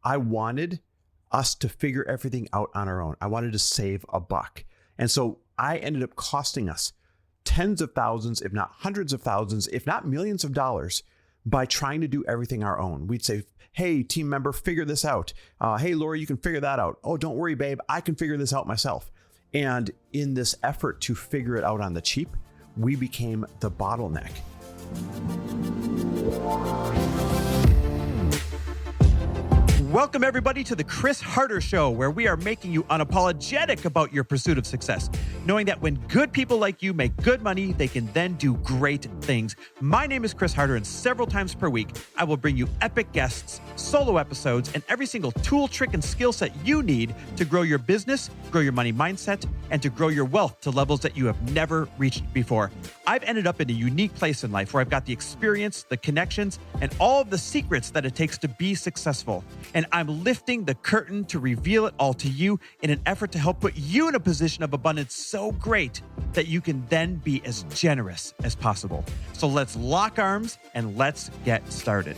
I wanted us to figure everything out on our own. I wanted to save a buck. And so I ended up costing us tens of thousands, if not hundreds of thousands, if not millions of dollars by trying to do everything our own. We'd say, hey, team member, figure this out. Hey, Lori, you can figure that out. Oh, don't worry, babe. I can figure this out myself. And in this effort to figure it out on the cheap, we became the bottleneck. Welcome, everybody, to the Chris Harder Show, where we are making you unapologetic about your pursuit of success, knowing that when good people like you make good money, they can then do great things. My name is Chris Harder, and several times per week, I will bring you epic guests, solo episodes, and every single tool, trick, and skill set you need to grow your business, grow your money mindset, and to grow your wealth to levels that you have never reached before. I've ended up in a unique place in life where I've got the experience, the connections, and all of the secrets that it takes to be successful. And I'm lifting the curtain to reveal it all to you in an effort to help put you in a position of abundance so great that you can then be as generous as possible. So let's lock arms and let's get started.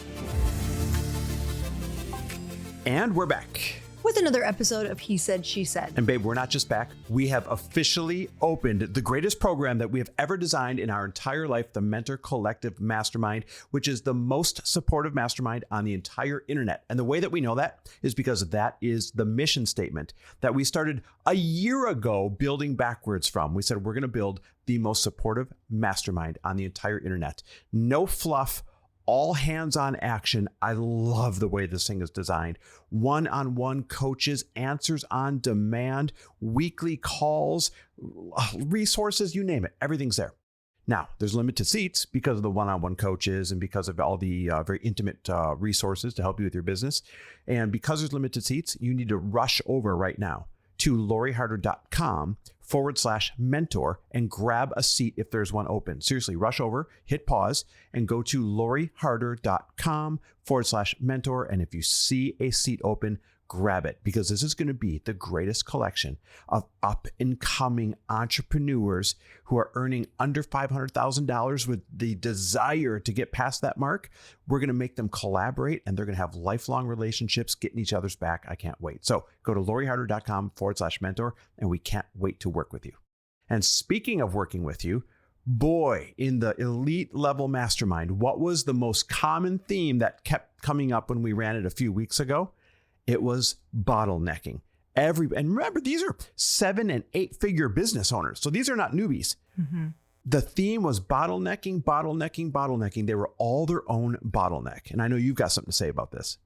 And we're back with another episode of He Said, She Said. And babe, we're not just back. We have officially opened the greatest program that we have ever designed in our entire life, the Mentor Collective Mastermind, which is the most supportive mastermind on the entire internet. And the way that we know that is because that is the mission statement that we started a year ago building backwards from. We said, we're going to build the most supportive mastermind on the entire internet. No fluff. All hands-on action. I love the way this thing is designed. One-on-one coaches, answers on demand, weekly calls, resources, you name it. Everything's there. Now, there's limited seats because of the one-on-one coaches and because of all the very intimate resources to help you with your business. And because there's limited seats, you need to rush over right now to loriharder.com/mentor and grab a seat if there's one open. Seriously, rush over, hit pause, and go to loriharder.com/mentor. And if you see a seat open, grab it, because this is going to be the greatest collection of up and coming entrepreneurs who are earning under $500,000 with the desire to get past that mark. We're going to make them collaborate, and they're going to have lifelong relationships, getting each other's back. I can't wait. So go to loriharder.com/mentor, and we can't wait to work with you. And speaking of working with you, boy, in the elite level mastermind, what was the most common theme that kept coming up when we ran it a few weeks ago? It was bottlenecking. And remember, these are 7- and 8-figure business owners. So these are not newbies. Mm-hmm. The theme was bottlenecking, bottlenecking, bottlenecking. They were all their own bottleneck. And I know you've got something to say about this.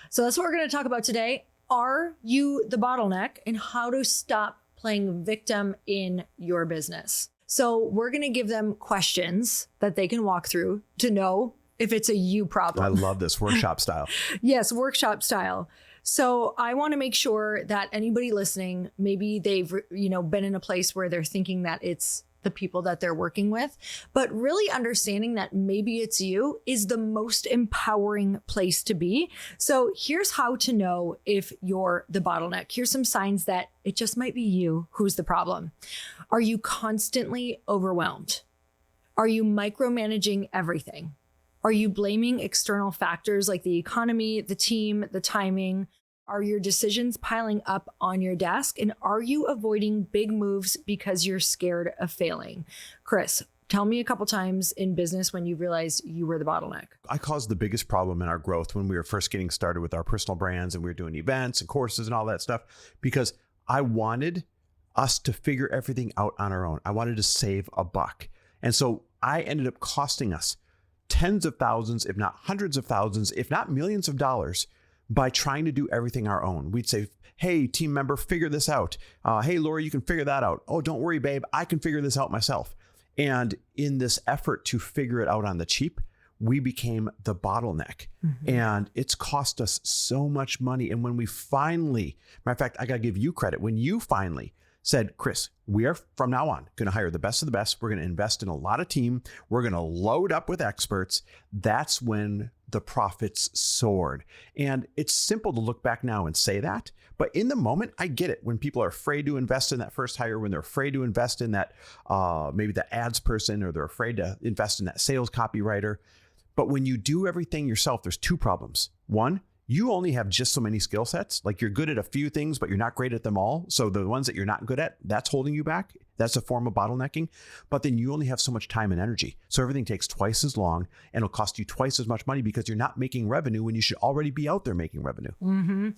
So that's what we're going to talk about today. Are you the bottleneck, and how to stop playing victim in your business? So we're going to give them questions that they can walk through to know if it's a you problem. I love this, workshop style. Yes, workshop style. So I want to make sure that anybody listening, maybe they've, been in a place where they're thinking that it's the people that they're working with, but really understanding that maybe it's you is the most empowering place to be. So here's how to know if you're the bottleneck. Here's some signs that it just might be you who's the problem. Are you constantly overwhelmed? Are you micromanaging everything? Are you blaming external factors like the economy, the team, the timing? Are your decisions piling up on your desk? And are you avoiding big moves because you're scared of failing? Chris, tell me a couple times in business when you realized you were the bottleneck. I caused the biggest problem in our growth when we were first getting started with our personal brands and we were doing events and courses and all that stuff, because I wanted us to figure everything out on our own. I wanted to save a buck. And so I ended up costing us tens of thousands, if not hundreds of thousands, if not millions of dollars by trying to do everything our own. We'd say, hey, team member, figure this out. Hey, Lori, you can figure that out. Oh, don't worry, babe. I can figure this out myself. And in this effort to figure it out on the cheap, we became the bottleneck. Mm-hmm. And it's cost us so much money. And when we finally, matter of fact, I got to give you credit. When you finally said, Chris, we are from now on going to hire the best of the best. We're going to invest in a lot of team. We're going to load up with experts. That's when the profits soared. And it's simple to look back now and say that. But in the moment, I get it. When people are afraid to invest in that first hire, when they're afraid to invest in that, maybe the ads person, or they're afraid to invest in that sales copywriter. But when you do everything yourself, there's two problems. One, you only have just so many skill sets. Like you're good at a few things, but you're not great at them all. So the ones that you're not good at, that's holding you back. That's a form of bottlenecking. But then you only have so much time and energy. So everything takes twice as long and it'll cost you twice as much money because you're not making revenue when you should already be out there making revenue. Mm-hmm.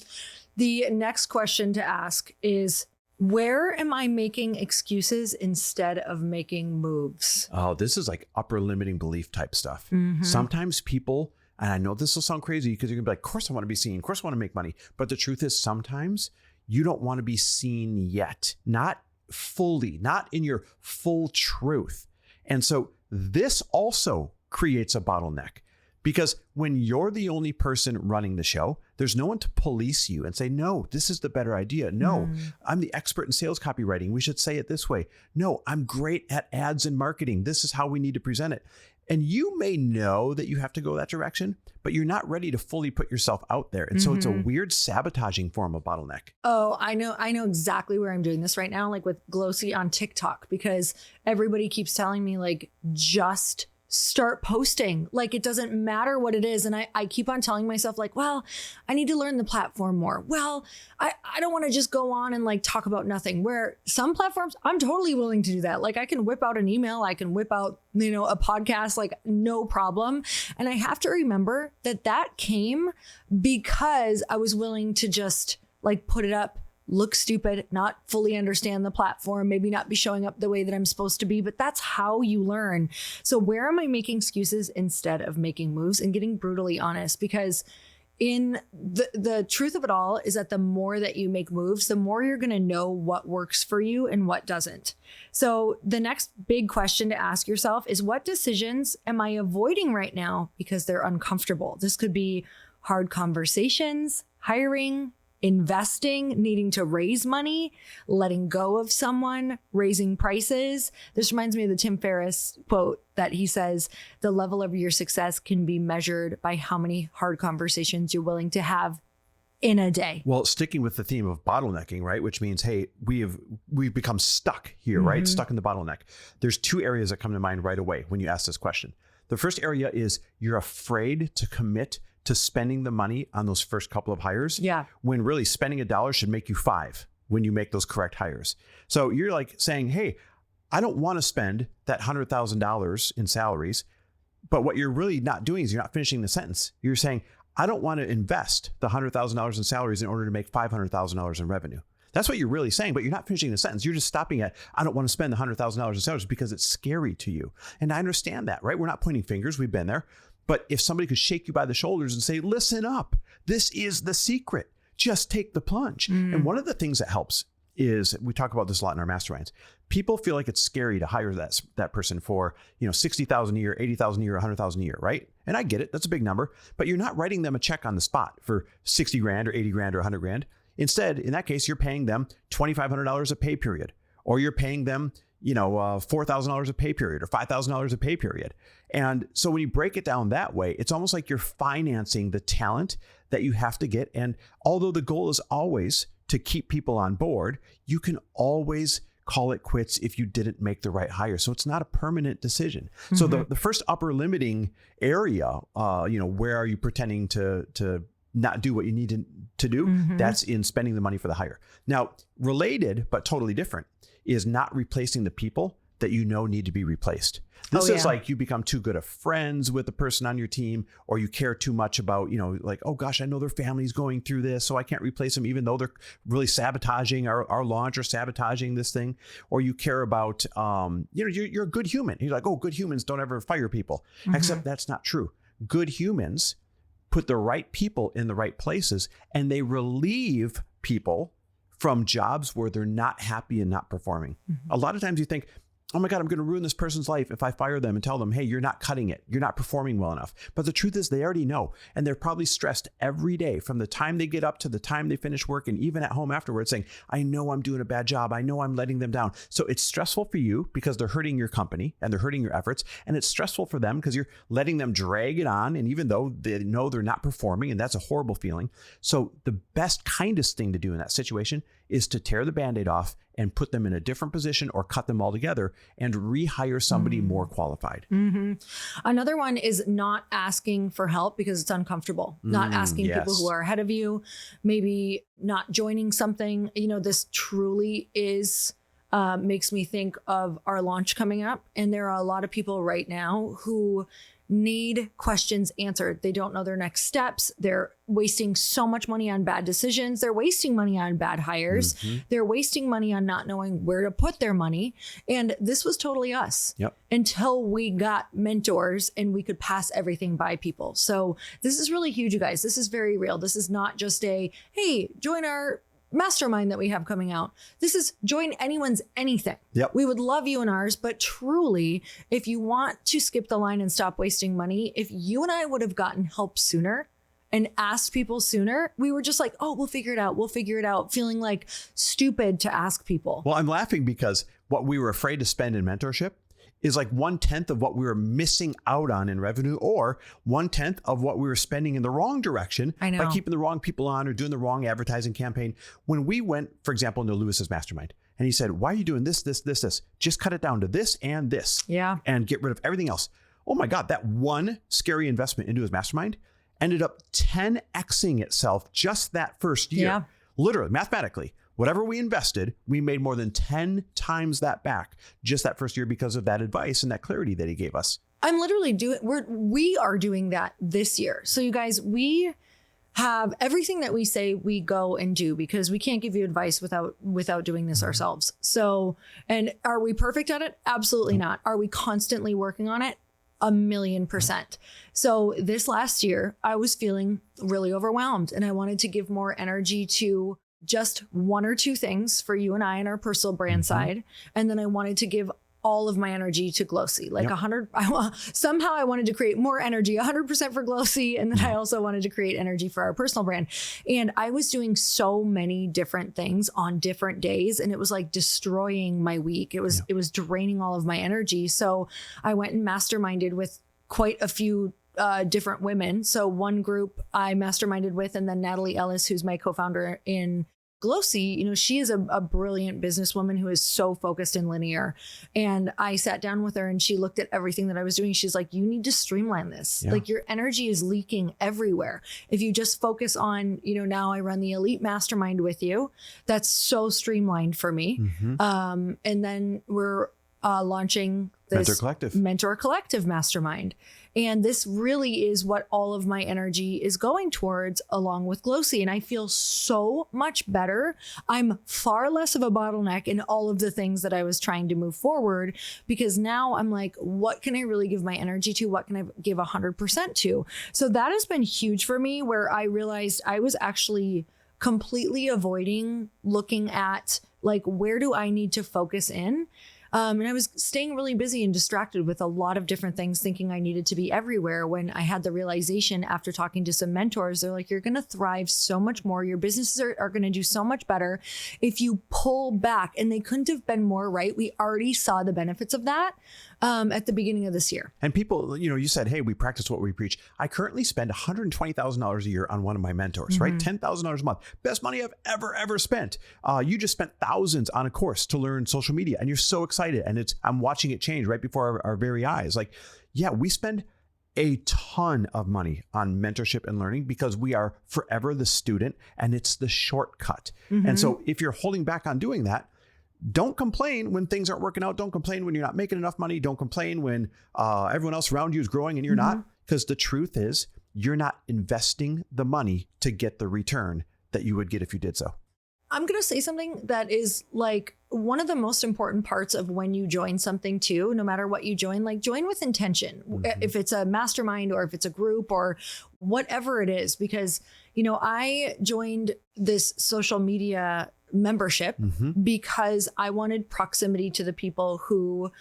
The next question to ask is, where am I making excuses instead of making moves? Oh, this is like upper limiting belief type stuff. Mm-hmm. Sometimes people, and I know this will sound crazy because you're gonna be like, of course I want to be seen. Of course I want to make money. But the truth is sometimes you don't want to be seen yet, not fully, not in your full truth. And so this also creates a bottleneck because when you're the only person running the show, there's no one to police you and say, no, this is the better idea. No, I'm the expert in sales copywriting. We should say it this way. No, I'm great at ads and marketing. This is how we need to present it. And you may know that you have to go that direction, but you're not ready to fully put yourself out there. And so it's a weird sabotaging form of bottleneck. Oh, I know exactly where I'm doing this right now, like with Glossy on TikTok, because everybody keeps telling me like, just start posting. Like it doesn't matter what it is. And I keep on telling myself like, well, I need to learn the platform more. Well, I don't want to just go on and like talk about nothing, where some platforms I'm totally willing to do that. Like I can whip out an email, I can whip out, a podcast, like no problem. And I have to remember that came because I was willing to just like put it up, look stupid, not fully understand the platform, maybe not be showing up the way that I'm supposed to be, but that's how you learn. So where am I making excuses instead of making moves and getting brutally honest? Because in the truth of it all is that the more that you make moves, the more you're going to know what works for you and what doesn't. So the next big question to ask yourself is, what decisions am I avoiding right now because they're uncomfortable? This could be hard conversations, hiring, investing, needing to raise money, letting go of someone, raising prices. This reminds me of the Tim Ferriss quote that he says, the level of your success can be measured by how many hard conversations you're willing to have in a day. Well, sticking with the theme of bottlenecking, right? Which means, hey, we've become stuck here, right? Stuck in the bottleneck. There's two areas that come to mind right away when you ask this question. The first area is you're afraid to commit to spending the money on those first couple of hires. Yeah. When really spending $1 should make you $5 when you make those correct hires. So you're like saying, hey, I don't want to spend that $100,000 in salaries. But what you're really not doing is you're not finishing the sentence. You're saying, I don't want to invest the $100,000 in salaries in order to make $500,000 in revenue. That's what you're really saying, but you're not finishing the sentence. You're just stopping at, I don't want to spend the $100,000 in salaries because it's scary to you. And I understand that, right? We're not pointing fingers. We've been there. But if somebody could shake you by the shoulders and say, listen up, this is the secret. Just take the plunge. And one of the things that helps is, we talk about this a lot in our masterminds. People feel like it's scary to hire that person for, $60,000 a year, $80,000 a year, $100,000 a year, right? And I get it. That's a big number, but you're not writing them a check on the spot for 60 grand or 80 grand or 100 grand. Instead, in that case, you're paying them $2,500 a pay period, or you're paying them $4,000 a pay period or $5,000 a pay period. And so when you break it down that way, it's almost like you're financing the talent that you have to get. And although the goal is always to keep people on board, you can always call it quits if you didn't make the right hire. So it's not a permanent decision. So the first upper limiting area, where are you pretending to not do what you need to do? That's in spending the money for the hire. Now, related, but totally different, is not replacing the people that need to be replaced. This is like you become too good of friends with the person on your team, or you care too much about, like, oh gosh, I know their family's going through this, so I can't replace them, even though they're really sabotaging our launch or sabotaging this thing. Or you care about, you're a good human. You're like, oh, good humans don't ever fire people. Except that's not true. Good humans put the right people in the right places, and they relieve people from jobs where they're not happy and not performing. A lot of times you think, oh my God, I'm going to ruin this person's life if I fire them and tell them, hey, you're not cutting it. You're not performing well enough. But the truth is they already know. And they're probably stressed every day from the time they get up to the time they finish work, and even at home afterwards saying, I know I'm doing a bad job. I know I'm letting them down. So it's stressful for you because they're hurting your company and they're hurting your efforts. And it's stressful for them because you're letting them drag it on. And even though they know they're not performing, and that's a horrible feeling. So the best, kindest thing to do in that situation is to tear the Band-Aid off and put them in a different position or cut them all together and rehire somebody more qualified. Another one is not asking for help because it's uncomfortable. Not asking people who are ahead of you, maybe not joining something. This truly is makes me think of our launch coming up. And there are a lot of people right now who need questions answered. They don't know their next steps. They're wasting so much money on bad decisions. They're wasting money on bad hires. They're wasting money on not knowing where to put their money. And this was totally us until we got mentors and we could pass everything by people. So this is really huge, you guys. This is very real. This is not just a, hey, join our mastermind that we have coming out. This is join anyone's anything. We would love you in ours, but truly, if you want to skip the line and stop wasting money, if you and I would have gotten help sooner and asked people sooner, we were just like, oh, we'll figure it out. We'll figure it out. Feeling like stupid to ask people. Well, I'm laughing because what we were afraid to spend in mentorship is like 1/10 of what we were missing out on in revenue, or 1/10 of what we were spending in the wrong direction by keeping the wrong people on or doing the wrong advertising campaign. When we went, for example, into Lewis's mastermind, and he said, why are you doing this? Just cut it down to this and this. And get rid of everything else. Oh my God, that one scary investment into his mastermind ended up 10xing itself just that first year. Literally, mathematically. Whatever we invested, we made more than 10 times that back just that first year because of that advice and that clarity that he gave us. I'm literally we are doing that this year. So you guys, we have everything that we say we go and do because we can't give you advice without doing this ourselves. So, and are we perfect at it? Absolutely not. Are we constantly working on it? 1,000,000%. So this last year, I was feeling really overwhelmed and I wanted to give more energy to just one or two things for you and I in our personal brand side. And then I wanted to give all of my energy to Glossy, like 100. Somehow I wanted to create more energy, 100% for Glossy. And then I also wanted to create energy for our personal brand. And I was doing so many different things on different days. And it was like destroying my week. It was draining all of my energy. So I went and masterminded with quite a few different women. So one group I masterminded with, and then Natalie Ellis, who's my co-founder in Glossy, she is a brilliant businesswoman who is so focused in linear. And I sat down with her and she looked at everything that I was doing. She's like, you need to streamline this. Like your energy is leaking everywhere. If you just focus on, now I run the Elite Mastermind with you. That's so streamlined for me. And then we're launching this Mentor Collective Mastermind. And this really is what all of my energy is going towards along with Glossy. And I feel so much better. I'm far less of a bottleneck in all of the things that I was trying to move forward, because now I'm like, what can I really give my energy to? What can I give 100% to? So that has been huge for me, where I realized I was actually completely avoiding looking at like, where do I need to focus in? And I was staying really busy and distracted with a lot of different things, thinking I needed to be everywhere, when I had the realization after talking to some mentors, they're like, you're going to thrive so much more. Your businesses are going to do so much better if you pull back. And they couldn't have been more right. We already saw the benefits of that at the beginning of this year. And people, you said, hey, we practice what we preach. I currently spend $120,000 a year on one of my mentors, right? $10,000 a month. Best money I've ever spent. You just spent thousands on a course to learn social media, and you're so excited. And I'm watching it change right before our very eyes. Like, yeah, we spend a ton of money on mentorship and learning because we are forever the student and it's the shortcut. And so if you're holding back on doing that, don't complain when things aren't working out. Don't complain when you're not making enough money. Don't complain when everyone else around you is growing and you're not, because the truth is you're not investing the money to get the return that you would get if you did so. I'm going to say something that is like one of the most important parts of when you join something too, no matter what you join, like join with intention. If it's a mastermind or if it's a group or whatever it is, because, I joined this social media membership because I wanted proximity to the people who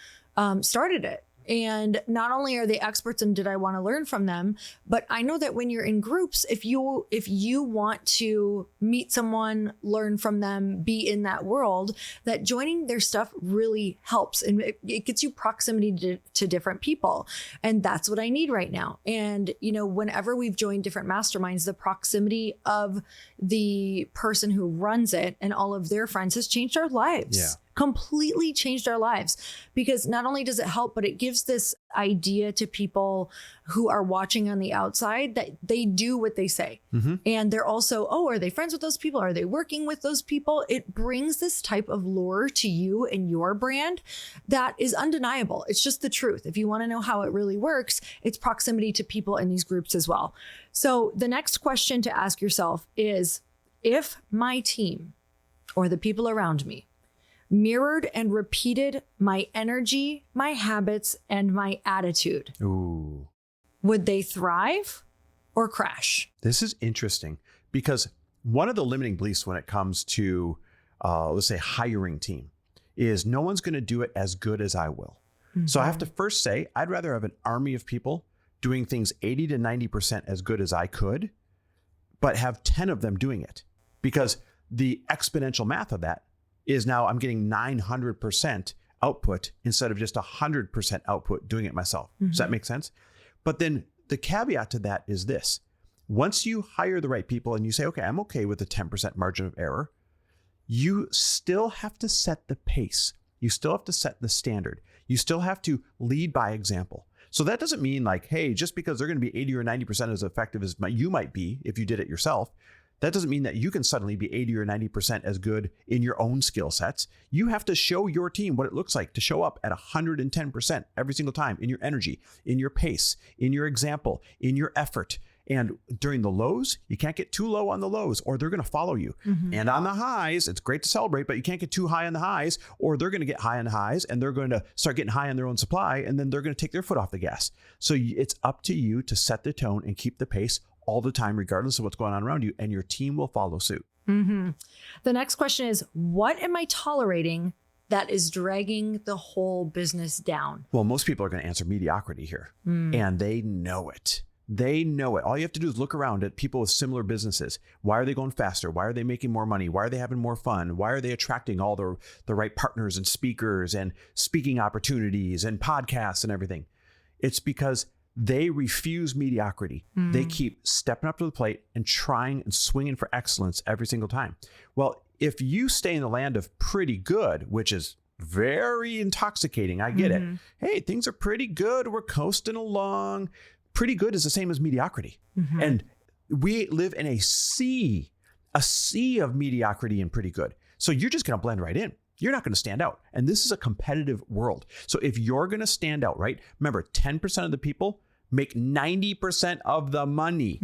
started it. And not only are they experts and did I want to learn from them, but I know that when you're in groups, if you want to meet someone, learn from them, be in that world, that joining their stuff really helps. And it gets you proximity to different people. And that's what I need right now. And, whenever we've joined different masterminds, the proximity of the person who runs it and all of their friends has changed our lives. Yeah. Completely changed our lives, because not only does it help, but it gives this idea to people who are watching on the outside that they do what they say. And they're also, are they friends with those people? Are they working with those people? It brings this type of lure to you and your brand that is undeniable. It's just the truth. If you want to know how it really works, it's proximity to people in these groups as well. So the next question to ask yourself is, if my team or the people around me mirrored and repeated my energy, my habits, and my attitude, Ooh. would they thrive or crash? This is interesting, because one of the limiting beliefs when it comes to, let's say, hiring team is no one's going to do it as good as I will. So I have to first say, I'd rather have an army of people doing things 80 to 90% as good as I could, but have 10 of them doing it, because the exponential math of that is now I'm getting 900% output instead of just 100% output doing it myself. Does that make sense? But then the caveat to that is this. Once you hire the right people and you say, okay, I'm okay with the 10% margin of error, you still have to set the pace. You still have to set the standard. You still have to lead by example. So that doesn't mean like, hey, just because they're going to be 80 or 90% as effective as you might be if you did it yourself, that doesn't mean that you can suddenly be 80 or 90% as good in your own skill sets. You have to show your team what it looks like to show up at 110% every single time in your energy, in your pace, in your example, in your effort. And during the lows, you can't get too low on the lows or they're going to follow you. And on the highs, it's great to celebrate, but you can't get too high on the highs or they're going to get high on the highs and they're going to start getting high on their own supply and then they're going to take their foot off the gas. So it's up to you to set the tone and keep the pace all the time, regardless of what's going on around you, and your team will follow suit. The next question is, what am I tolerating that is dragging the whole business down? Well, most people are going to answer mediocrity here, and they know it. They know it. All you have to do is look around at people with similar businesses. Why are they going faster? Why are they making more money? Why are they having more fun? Why are they attracting all the right partners and speakers and speaking opportunities and podcasts and everything? It's because they refuse mediocrity. They keep stepping up to the plate and trying and swinging for excellence every single time. Well, if you stay in the land of pretty good, which is very intoxicating, I get it. Hey, things are pretty good. We're coasting along. Pretty good is the same as mediocrity. And we live in a sea of mediocrity and pretty good. So you're just going to blend right in. You're not going to stand out. And this is a competitive world. So if you're going to stand out, right? Remember, 10% of the people make 90% of the money.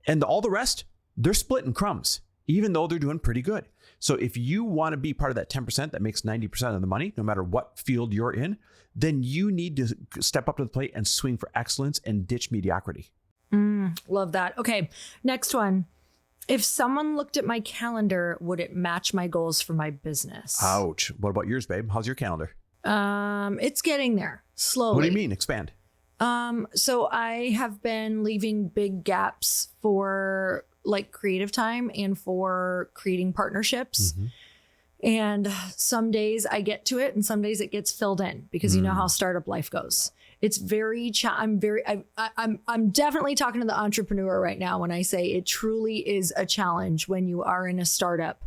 And all the rest, they're splitting crumbs, even though they're doing pretty good. So if you want to be part of that 10% that makes 90% of the money, no matter what field you're in, then you need to step up to the plate and swing for excellence and ditch mediocrity. Love that. Okay, next one. If someone looked at my calendar, would it match my goals for my business? Ouch. What about yours, babe? How's your calendar? It's getting there slowly. What do you mean? Expand. So I have been leaving big gaps for like creative time and for creating partnerships. And some days I get to it and some days it gets filled in because you know how startup life goes. It's very, I'm definitely talking to the entrepreneur right now when I say it truly is a challenge when you are in a startup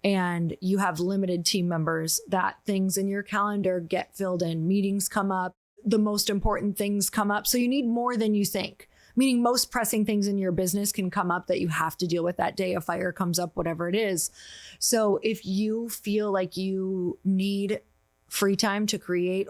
and you have limited team members, that things in your calendar get filled in, meetings come up, the most important things come up. So you need more than you think, meaning most pressing things in your business can come up that you have to deal with that day. A fire comes up, whatever it is. So if you feel like you need free time to create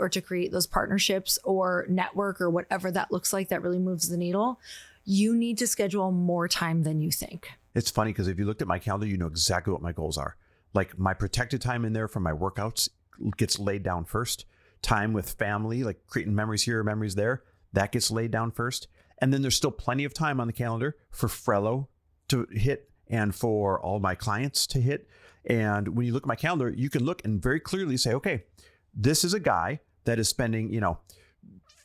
those partnerships or network or whatever that looks like, that really moves the needle, you need to schedule more time than you think. It's funny because if you looked at my calendar, you know exactly what my goals are. Like my protected time in there for my workouts gets laid down first. Time with family, like creating memories here, memories there, that gets laid down first. And then there's still plenty of time on the calendar for Frello to hit and for all my clients to hit. And when you look at my calendar, you can look and very clearly say, okay, this is a guy that is spending,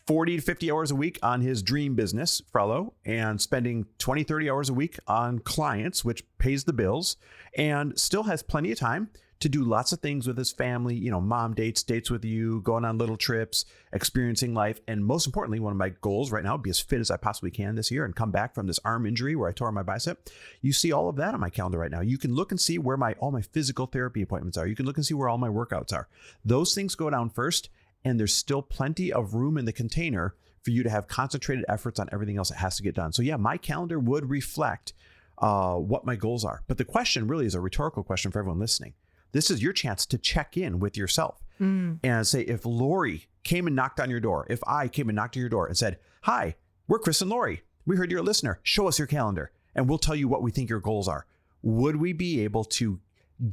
40 to 50 hours a week on his dream business, Frello, and spending 20, 30 hours a week on clients, which pays the bills, and still has plenty of time to do lots of things with his family, mom dates with you, going on little trips, experiencing life. And most importantly, one of my goals right now would be as fit as I possibly can this year and come back from this arm injury where I tore my bicep. You see all of that on my calendar right now. You can look and see where all my physical therapy appointments are. You can look and see where all my workouts are. Those things go down first, and there's still plenty of room in the container for you to have concentrated efforts on everything else that has to get done. So yeah, my calendar would reflect what my goals are. But the question really is a rhetorical question for everyone listening. This is your chance to check in with yourself and say, if Lori came and knocked on your door, if I came and knocked on your door and said, hi, we're Chris and Lori. We heard you're a listener. Show us your calendar and we'll tell you what we think your goals are. Would we be able to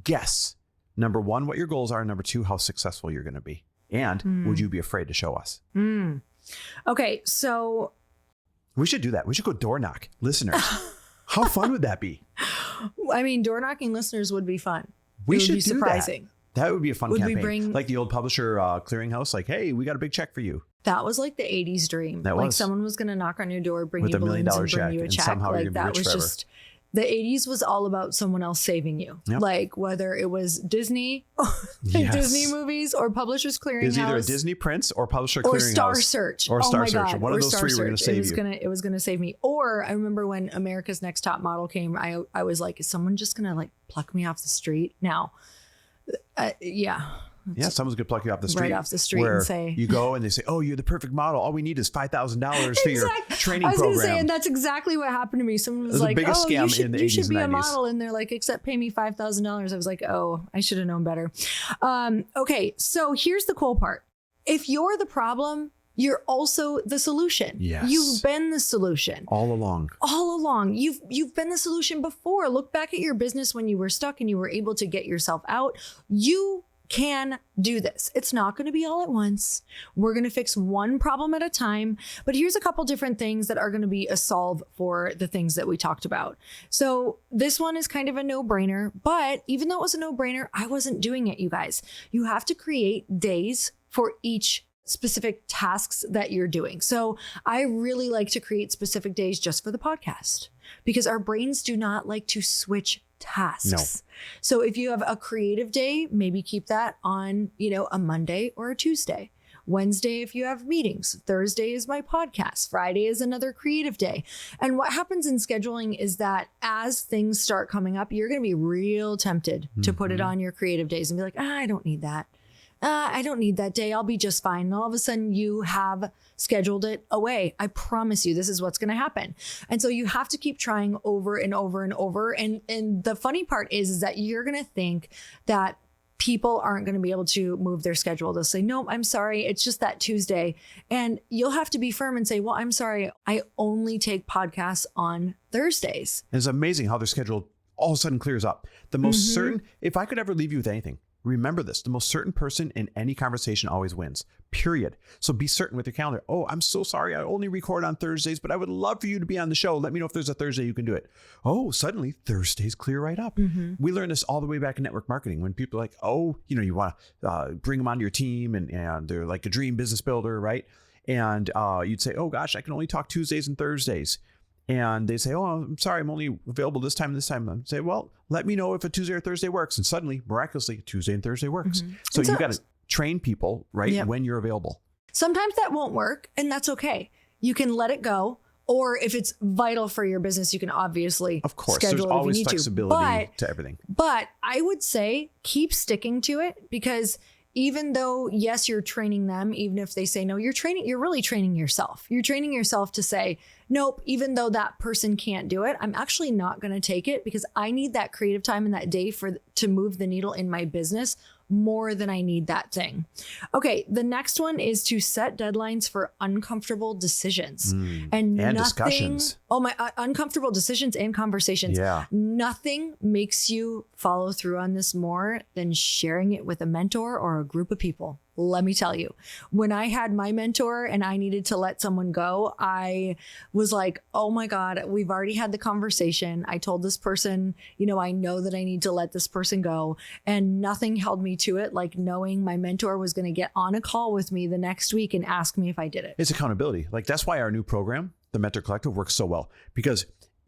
guess, number one, what your goals are, and number two, how successful you're going to be? And would you be afraid to show us? Okay, so we should do that. We should go door knock listeners. How fun would that be? I mean, door knocking listeners would be fun. We should be surprising. That would be a fun Would campaign. we bring like the old publisher clearinghouse, like, hey, we got a big check for you. That was like the 80s dream. That like was. Someone was going to knock on your door, bring With you $1 million balloons and bring check, you a and check. somehow you're Like gonna be that rich was forever. just, the 80s was all about someone else saving you. Yep. Like whether it was Disney, Yes. Disney movies, or Publishers Clearinghouse. It was either a Disney Prince or Publisher or Clearinghouse. Star Search. Or oh Star my Search. God. One of Or those Star three were going to Search. save you. It was gonna save me. Or I remember when America's Next Top Model came, I was like, is someone just gonna like pluck me off the street now? Yeah, someone's going to pluck you off the street. right off the street where and say, you go and they say, oh, you're the perfect model. All we need is $5,000 for your training I was program. going to say, and that's exactly what happened to me. Someone was was the like, biggest oh, scam in the you 80s should be and a 90s. model. And they're like, except pay me $5,000. I was like, oh, I should have known better. Okay, so here's the cool part. If you're the problem, you're also the solution. Yes. You've been the solution. All along. All along. You've been the solution before. Look back at your business when you were stuck and you were able to get yourself out. You can do this. It's not going to be all at once. We're going to fix one problem at a time. But here's a couple different things that are going to be a solve for the things that we talked about. So this one is kind of a no-brainer, but even though it was a no-brainer, I wasn't doing it, you guys. You have to create days for each specific tasks that you're doing. So I really like to create specific days just for the podcast because our brains do not like to switch tasks. No. So if you have a creative day, maybe keep that on, a Monday or a Tuesday. Wednesday, if you have meetings. Thursday is my podcast. Friday is another creative day. And what happens in scheduling is that as things start coming up, you're going to be real tempted to put it on your creative days and be like, I don't need that. I don't need that day. I'll be just fine. And all of a sudden you have scheduled it away. I promise you, this is what's going to happen. And so you have to keep trying over and over and over. And the funny part is that you're going to think that people aren't going to be able to move their schedule. They'll say, no, I'm sorry. It's just that Tuesday. And you'll have to be firm and say, well, I'm sorry. I only take podcasts on Thursdays. And it's amazing how their schedule all of a sudden clears up. The most certain, if I could ever leave you with anything, remember this, the most certain person in any conversation always wins, period. So be certain with your calendar. Oh, I'm so sorry. I only record on Thursdays, but I would love for you to be on the show. Let me know if there's a Thursday you can do it. Oh, suddenly Thursdays clear right up. We learned this all the way back in network marketing when people are like, oh, you want to bring them onto your team and they're like a dream business builder, right? And you'd say, oh gosh, I can only talk Tuesdays and Thursdays. And they say, oh, I'm sorry, I'm only available this time and this time. I'd say, well, let me know if a Tuesday or Thursday works. And suddenly, miraculously, Tuesday and Thursday works. So you got to train people, right, when you're available. Sometimes that won't work, and that's okay. You can let it go. Or if it's vital for your business, you can obviously of course, schedule there's always it if you need flexibility to everything. But I would say keep sticking to it because even though, yes, you're training them, even if they say no, you're really training yourself. You're training yourself to say, nope, even though that person can't do it, I'm actually not going to take it because I need that creative time in that day to move the needle in my business more than I need that thing. Okay, the next one is to set deadlines for uncomfortable decisions and discussions. Oh my, uncomfortable decisions and conversations. Yeah. Nothing makes you follow through on this more than sharing it with a mentor or a group of people let me tell you, when I had my mentor and I needed to let someone go, I was like, oh my God, we've already had the conversation. I told this person, I know that I need to let this person go. And nothing held me to it, like knowing my mentor was going to get on a call with me the next week and ask me if I did it. It's accountability. Like that's why our new program, the Mentor Collective, works so well, because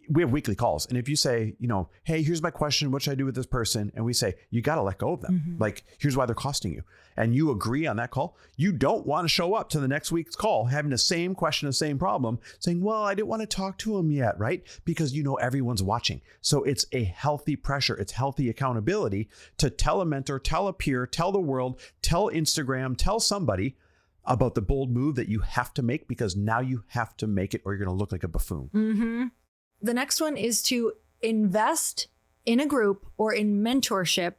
we have weekly calls. And if you say, hey, here's my question, what should I do with this person? And we say, you got to let go of them. Mm-hmm. Like, here's why they're costing you. And you agree on that call. You don't want to show up to the next week's call having the same question, the same problem, saying, well, I didn't want to talk to him yet, right? Because everyone's watching. So it's a healthy pressure. It's healthy accountability to tell a mentor, tell a peer, tell the world, tell Instagram, tell somebody about the bold move that you have to make, because now you have to make it or you're going to look like a buffoon. Mm-hmm. The next one is to invest in a group or in mentorship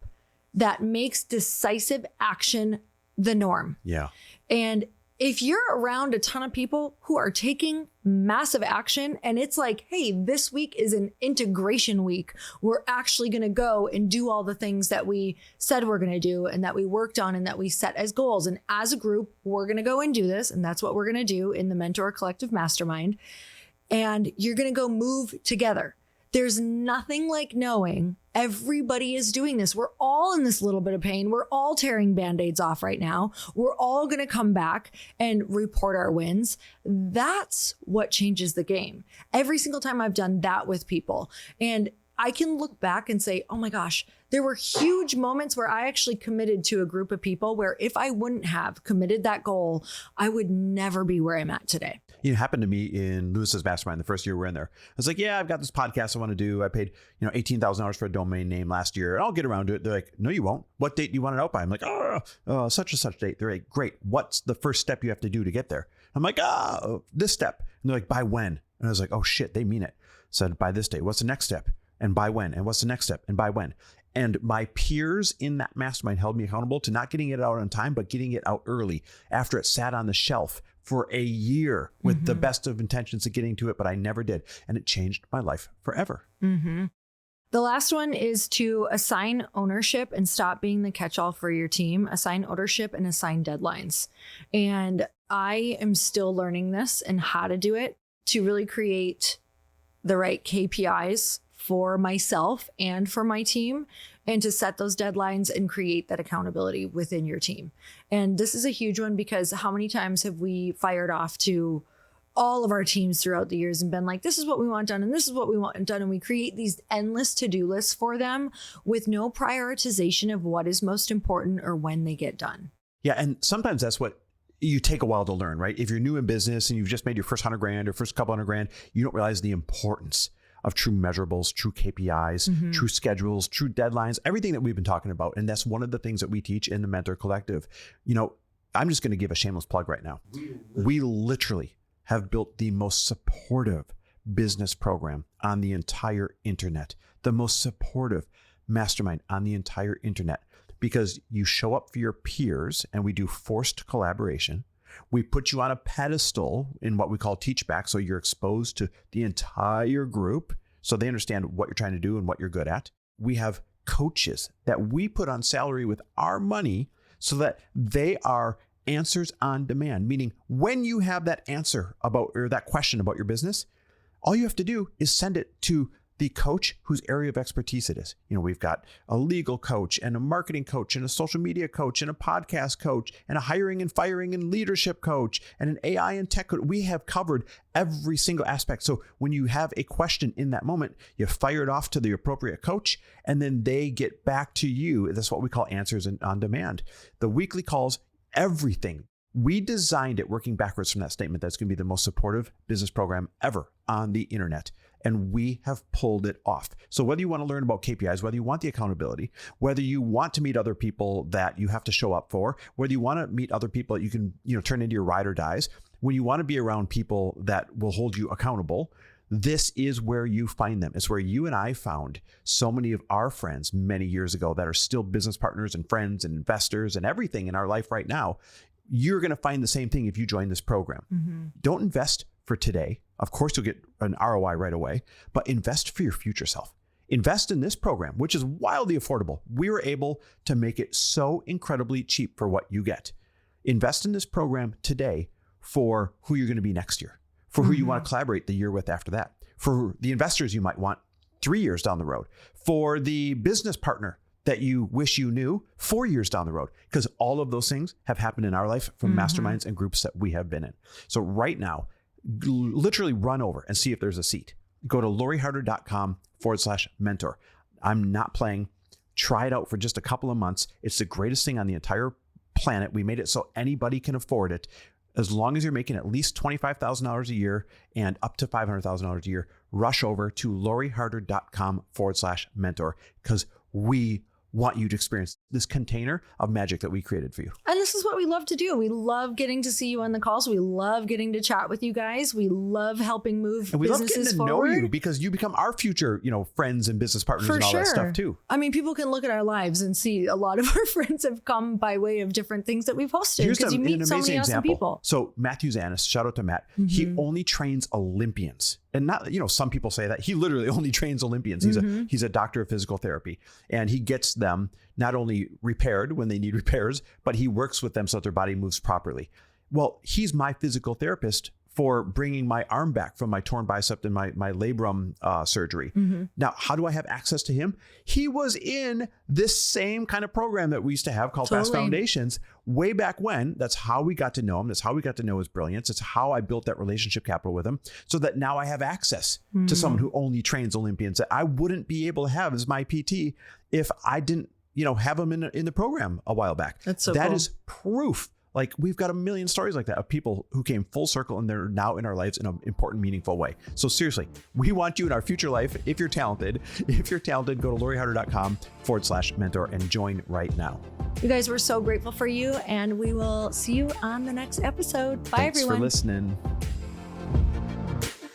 that makes decisive action the norm. Yeah. And if you're around a ton of people who are taking massive action and it's like, hey, this week is an integration week, we're actually going to go and do all the things that we said we're going to do and that we worked on and that we set as goals. And as a group, we're going to go and do this. And that's what we're going to do in the Mentor Collective Mastermind. And you're going to go move together. There's nothing like knowing everybody is doing this. We're all in this little bit of pain. We're all tearing Band-Aids off right now. We're all going to come back and report our wins. That's what changes the game. Every single time I've done that with people. And I can look back and say, oh my gosh, there were huge moments where I actually committed to a group of people where if I wouldn't have committed that goal, I would never be where I'm at today. It happened to me in Lewis's mastermind the first year we're in there. I was like, yeah, I've got this podcast I want to do. I paid, $18,000 for a domain name last year and I'll get around to it. They're like, no, you won't. What date do you want it out by? I'm like, such and such date. They're like, great. What's the first step you have to do to get there? I'm like, this step. And they're like, by when? And I was like, oh shit, they mean it. Said by this date. What's the next step? And by when? And what's the next step? And by when? And my peers in that mastermind held me accountable to not getting it out on time, but getting it out early after it sat on the shelf for a year with the best of intentions of getting to it, but I never did. And it changed my life forever. Mm-hmm. The last one is to assign ownership and stop being the catch-all for your team. Assign ownership and assign deadlines. And I am still learning this and how to do it to really create the right KPIs for myself and for my team, and to set those deadlines and create that accountability within your team. And this is a huge one because how many times have we fired off to all of our teams throughout the years and been like, this is what we want done and this is what we want done. And we create these endless to-do lists for them with no prioritization of what is most important or when they get done. Yeah. And sometimes that's what you take a while to learn, right? If you're new in business and you've just made your first $100,000 or first couple $100,000, you don't realize the importance of true measurables, true KPIs, true schedules, true deadlines, everything that we've been talking about. And that's one of the things that we teach in the Mentor Collective. I'm just going to give a shameless plug right now. We literally have built the most supportive business program on the entire internet, the most supportive mastermind on the entire internet, because you show up for your peers and we do forced collaboration. We put you on a pedestal in what we call teach back. So you're exposed to the entire group so they understand what you're trying to do and what you're good at. We have coaches that we put on salary with our money so that they are answers on demand, meaning when you have that answer about or that question about your business, all you have to do is send it to the coach whose area of expertise it is. We've got a legal coach and a marketing coach and a social media coach and a podcast coach and a hiring and firing and leadership coach and an AI and tech coach. We have covered every single aspect. So when you have a question in that moment, you fire it off to the appropriate coach and then they get back to you. That's what we call answers on demand. The weekly calls, everything. We designed it working backwards from that statement. That's going to be the most supportive business program ever on the internet. And we have pulled it off. So whether you want to learn about KPIs, whether you want the accountability, whether you want to meet other people that you have to show up for, whether you want to meet other people that you can, turn into your ride or dies, when you want to be around people that will hold you accountable, this is where you find them. It's where you and I found so many of our friends many years ago that are still business partners and friends and investors and everything in our life right now. You're going to find the same thing if you join this program. Don't invest for today. Of course, you'll get an ROI right away, but invest for your future self. Invest in this program, which is wildly affordable. We were able to make it so incredibly cheap for what you get. invest in this program today for who you're going to be next year, for who you want to collaborate the year with after that, for the investors you might want 3 years down the road, for the business partner that you wish you knew 4 years down the road, because all of those things have happened in our life from masterminds and groups that we have been in. So right now, literally run over and see if there's a seat. Go to loriharder.com/mentor. I'm not playing. Try it out for just a couple of months. It's the greatest thing on the entire planet. We made it so anybody can afford it. As long as you're making at least $25,000 a year and up to $500,000 a year, rush over to loriharder.com/mentor, because we want you to experience this container of magic that we created for you. And this is what we love to do. We love getting to see you on the calls. We love getting to chat with you guys. We love helping move And we love businesses getting to forward. know you, because you become our future, friends and business partners For and all sure. that stuff too. I mean, people can look at our lives and see a lot of our friends have come by way of different things that we've hosted, because you meet so many awesome people. So Matthew Zanis, shout out to Matt. He only trains Olympians. And not, some people say that he literally only trains Olympians. He's a doctor of physical therapy, and he gets them not only repaired when they need repairs, but he works with them so that their body moves properly. Well, he's my physical therapist for bringing my arm back from my torn bicep and my labrum surgery. Now, how do I have access to him? He was in this same kind of program that we used to have called Fast Foundations way back when. That's how we got to know him. That's how we got to know his brilliance. It's how I built that relationship capital with him, so that now I have access to someone who only trains Olympians that I wouldn't be able to have as my PT if I didn't, have him in the program a while back. That's so That cool. is proof. Like, we've got a million stories like that of people who came full circle and they're now in our lives in an important, meaningful way. So seriously, we want you in our future life. If you're talented, go to loriharder.com/mentor and join right now. You guys, we're so grateful for you, and we will see you on the next episode. Bye, Thanks everyone. for listening.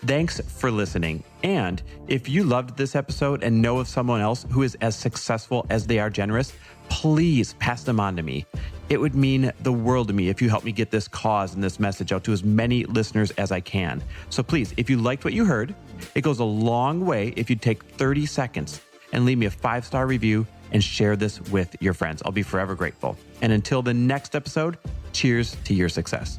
Thanks for listening. And if you loved this episode and know of someone else who is as successful as they are generous, please pass them on to me. It would mean the world to me if you help me get this cause and this message out to as many listeners as I can. So please, if you liked what you heard, it goes a long way if you take 30 seconds and leave me a 5-star review and share this with your friends. I'll be forever grateful. And until the next episode, cheers to your success.